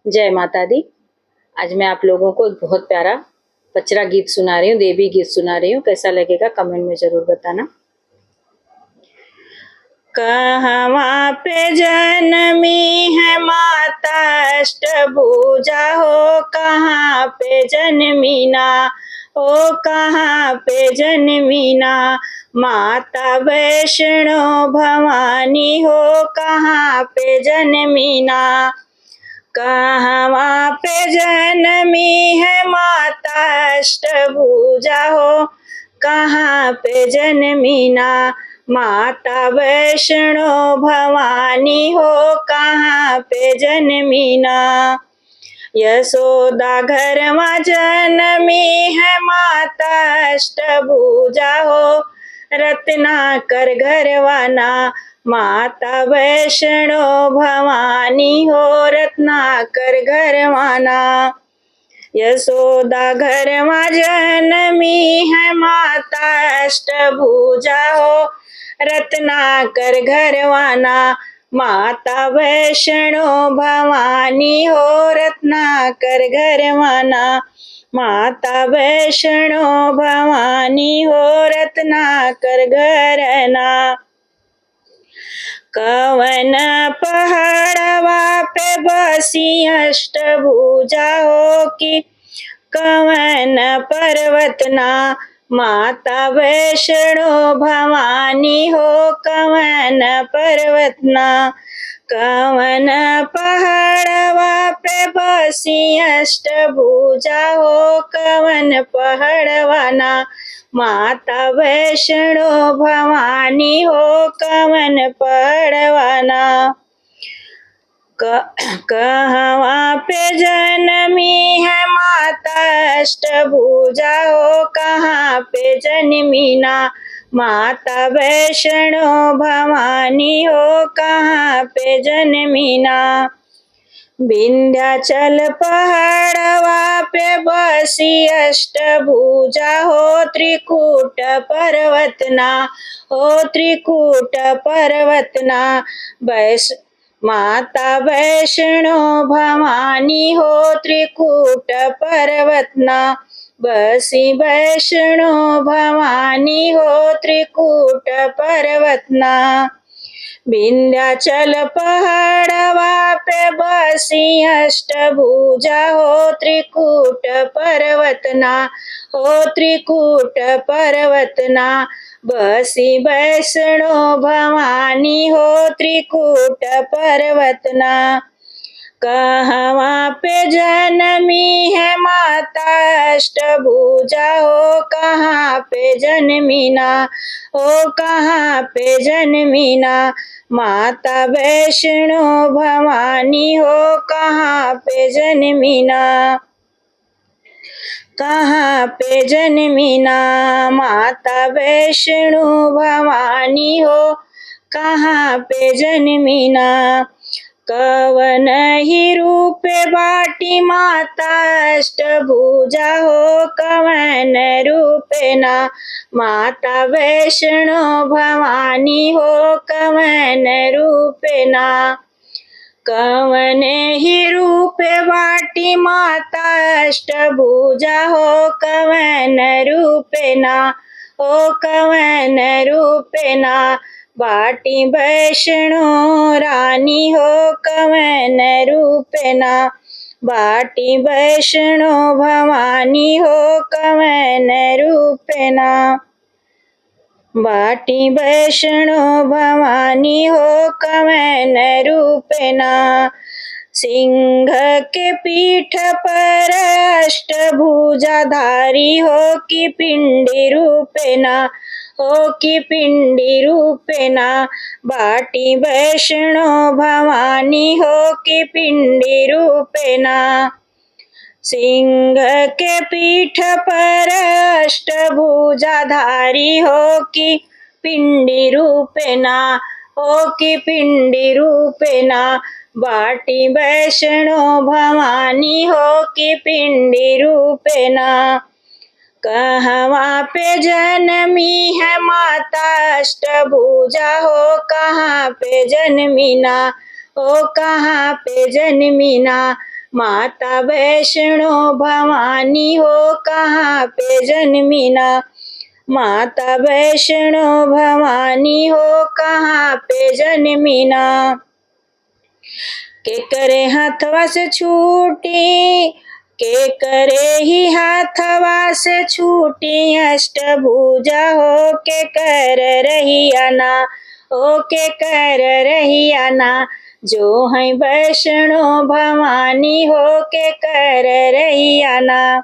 जय माता दी। आज मैं आप लोगों को एक बहुत प्यारा पचरा गीत सुना रही हूँ, देवी गीत सुना रही हूँ। कैसा लगेगा कमेंट में जरूर बताना। कहवा पे जन्मी है माता अष्टभुजा हो, कहाँ पे जन्मी ना ओ, कहाँ पे जन्मी ना माता वैष्णो भवानी हो, कहाँ पे जन्मी ना। कहवा पे जन्मी है माता अष्टभुजा हो, कहाँ पे जन्मी ना माता वैष्णो भवानी हो, कहाँ पे जन्मी ना। यशोदा घर में जन्मी है माता अष्टभुजा हो, रत्नाकर घरवाना माता वैष्णो भवानी हो, रत्नाकर घरवाना। यशोदा घर में जन्मी है माता अष्टभुजा हो, रत्नाकर घरवाना माता वैष्णो भवानी हो, रत्नाकर घरवाना माता वैष्णो भवानी हो, रत्नाकर घरना। कवन पहाड़वा पे बसी अष्टभुजा हो, कि कवन पर्वतना माता वैष्णो भवानी हो, कवन पर्वतना। कवन पहाड़वा पे बसी अष्टभुजा हो, कवन पहाड़वाना माता वैष्णो भवानी हो, कवन पहाड़वाना। कहवा पे जन्मी है माता अष्टभुजा हो, कहाँ पे जन्मी ना माता वैष्णो भवानी हो, कहाँ पे जन्मी ना। विंध्याचल पहाड़वा पे बसी अष्टभुजा हो, त्रिकूट पर्वतना हो, त्रिकूट पर्वतना माता वैष्णो भवानी हो, त्रिकूट पर्वतना बसी वैष्णो भवानी हो, त्रिकूट पर्वतना। विंध्याचल पहाड़वा पे बसी अष्टभुजा हो, त्रिकूट पर्वतना हो, त्रिकूट पर्वतना बसी वैष्णो भवानी हो, त्रिकूट पर्वतना। कहवा पे जन्मी है माता अष्टभुजा हो, कहाँ पे जन्मी ना ओ, कहाँ पे जन्मी ना माता वैष्णो भवानी हो, कहाँ पे जन्मी ना। कहाँ पे जन्मी ना माता वैष्णो भवानी हो, कहाँ पे जन्मी ना। कवन ही रूप बाटी माता अष्टभुजा हो, कवन रूपेना माता वैष्णो भवानी हो, कवन रूपेना। कवन ही रूप बाटी माता अष्टभुजा हो, कवन रूपेना ओ, कवन रूपेना बाटी वैष्णो रानी हो, कवन रूपेना बाटी वैष्णो भवानी हो, कवन रूपेना बाटी वैष्णो भवानी हो, कवन रूपेना। सिंह के पीठ पर अष्टभुजा धारी हो, कि पिंडी रूपेना हो, कि पिंडी रूपेना बाटी वैष्णो भवानी हो, कि पिंडी रूपेना। सिंह के पीठ पर अष्टभुजा धारी हो, कि पिंडी रूपेना हो, कि पिंडी रूपेना बाटी वैष्णो भवानी हो, कि पिंडी रूपेना। कहवा पे जन्मी है माता अष्टभुजा हो, कहाँ पे जन्मी ना ओ, कहाँ पे जन्मी ना माता वैष्णो भवानी हो कहाँ पे जन्मीना। माता वैष्णो भवानी हो कहाँ पे जन्मीना। के करे हाथवा से छूटी, के करे ही हाथवा से छूटी अष्टभुजा हो के कर रहिया ना। हो के कर रहिया ना। जो है वैष्णो भवानी हो के कर रहिया ना।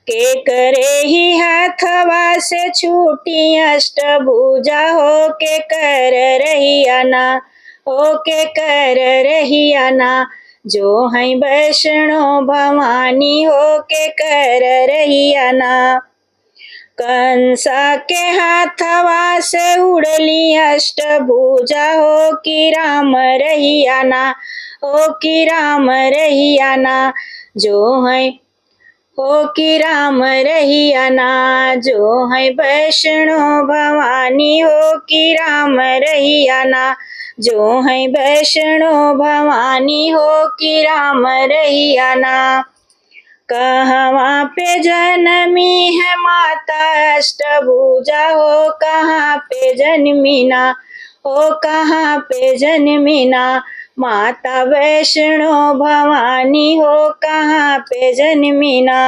के करे ही हाथवा से छूटी अष्टभुजा हो के कर रहिया ना। हो के कर रहिया ना। जो है वैष्णो भवानी हो के कर रहिया ना। कंसा के हाथवा से उड़ली अष्टभुजा हो कि राम रहिया ना। हो कि राम रहिया ना। जो है हो कि राम रहिया ना। जो है वैष्णो भवानी हो कि राम रहिया ना। जो है वैष्णो भवानी हो कि राम रहिया ना। कहवा पे जन्मी है माता अष्टभुजा हो कहाँ पे जन्मीना। हो कहाँ पे जन्मीना। माता वैष्णो भवानी हो कहाँ पे जन्मीना।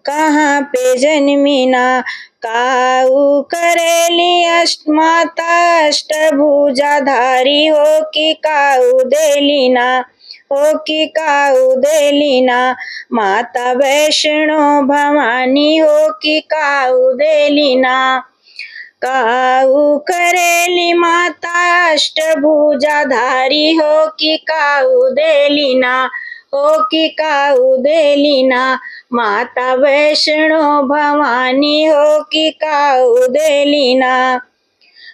कहाँ पे जन्मीना। काऊ करेली माता अष्टभुजा धारी हो कि काऊ देलीना। हो कि काऊ देलीना। माता वैष्णो भवानी हो कि काऊ देलीना। काऊ करेली माता अष्टभुजा धारी हो कि काऊ देलीना। हो कि काऊ देलीना। माता वैष्णो भवानी हो कि काऊ देलीना।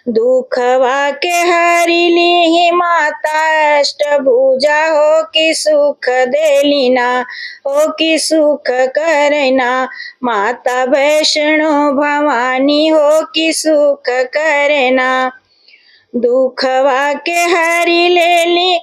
दुखवा के हरिली ही माता अष्टभुजा हो कि सुख देलीना। हो कि सुख करना। माता वैष्णो भवानी हो कि सुख करना। दुखवा के हरि लेली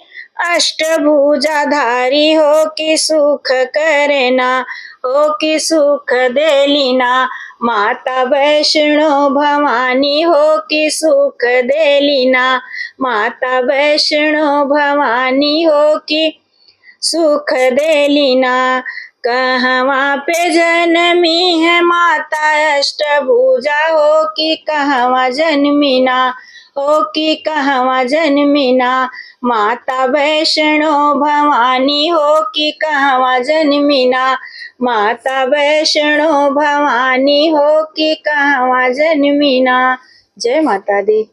अष्टभुजा धारी हो कि सुख करना। हो कि सुख देलीना। माता वैष्णो भवानी हो कि सुख देलीना। माता वैष्णो भवानी हो कि सुख देलीना। कहवा पे जन्मी है माता अष्टभुजा हो कि कहवा जन्मीना। हो कि कहवा जन्मीना। माता वैष्णो भवानी हो कि कहवा जन्मीना। माता वैष्णो भवानी हो कि कहवा जन्मीना। जय माता दी।